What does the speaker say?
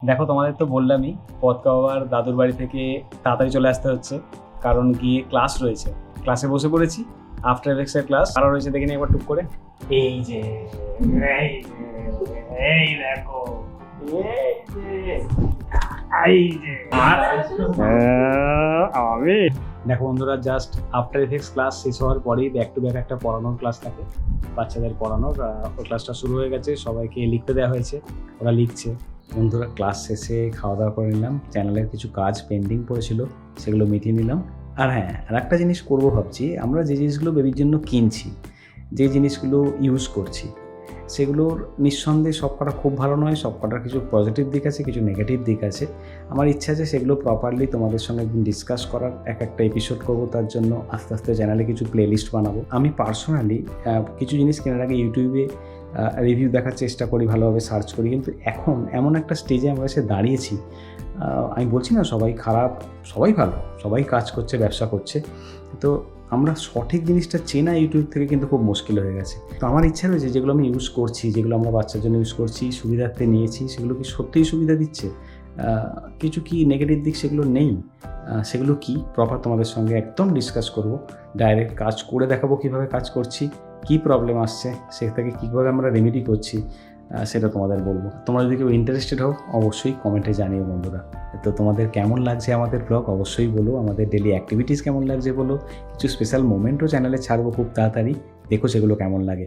দেখো, তোমাদের তো বললামই পথকা বাবার দাদুর বাড়ি থেকে তাড়াতাড়ি চলে আসতে হচ্ছে, কারণ গিয়ে ক্লাস রয়েছে। ক্লাসে বসে পড়েছি, আফটার এফেক্টসের ক্লাস আরও রয়েছে, দেখে নিই একবার টুক করে। এই যে এই দেখো, এই যে আমি দেখো বন্ধুরা, জাস্ট আফটার এফেক্টস ক্লাস শেষ হওয়ার পরেই ব্যাক টু ব্যাক একটা পড়ানোর ক্লাস থাকে, বাচ্চাদের পড়ানোর। ওই ক্লাসটা শুরু হয়ে গেছে, সবাইকে লিখতে দেওয়া হয়েছে, ওরা লিখছে। বন্ধুরা, ক্লাস শেষে খাওয়া দাওয়া করে নিলাম, চ্যানেলের কিছু কাজ পেন্ডিং পড়েছিল সেগুলো মিটিয়ে নিলাম। আর হ্যাঁ, আর একটা জিনিস করবো ভাবছি, আমরা যে জিনিসগুলো বেবির জন্য কিনছি, যে জিনিসগুলো ইউজ করছি, সেগুলোর নিঃসন্দেহে সব কটা খুব ভালো নয়, সব কটার কিছু পজিটিভ দিক আছে, কিছু নেগেটিভ দিক আছে। আমার ইচ্ছা আছে সেগুলো প্রপারলি তোমাদের সঙ্গে একদিন ডিসকাস করার, একটা এপিসোড করবো। তার জন্য আস্তে আস্তে চ্যানেলে কিছু প্লেলিস্ট বানাবো। আমি পার্সোনালি কিছু জিনিস কেনার আগে ইউটিউবে রিভিউ দেখার চেষ্টা করি, ভালোভাবে সার্চ করি। কিন্তু এখন এমন একটা স্টেজে আমরা এসে দাঁড়িয়েছি, আমি বলছি না সবাই খারাপ, সবাই ভালো, সবাই কাজ করছে, ব্যবসা করছে, তো আমরা সঠিক জিনিসটা চেনা ইউটিউব থেকে কিন্তু খুব মুশকিল হয়ে গেছে। তো আমার ইচ্ছা রয়েছে যেগুলো আমি ইউজ করছি, যেগুলো আমরা বাচ্চার জন্য ইউজ করছি, সুবিধার্থে নিয়েছি, সেগুলো কি সত্যিই সুবিধা দিচ্ছে? কিছু কি নেগেটিভ দিক সেগুলো নেই? সেগুলো কি প্রপার তোমাদের সঙ্গে একদম ডিসকাস করব, ডাইরেক্ট কাজ করে দেখাবো কীভাবে কাজ করছি, কী প্রবলেম আসছে, সেটাকে কীভাবে আমরা রেমেডি করছি, সেটা তোমাদের বলবো। তোমরা যদি কেউ ইন্টারেস্টেড হও অবশ্যই কমেন্টে জানিও বন্ধুরা। তো তোমাদের কেমন লাগছে আমাদের ব্লগ অবশ্যই বলো, আমাদের ডেলি অ্যাক্টিভিটিস কেমন লাগছে বলো, কিছু স্পেশাল মোমেন্টও চ্যানেলে ছাড়বো খুব তাড়াতাড়ি, দেখো সেগুলো কেমন লাগে।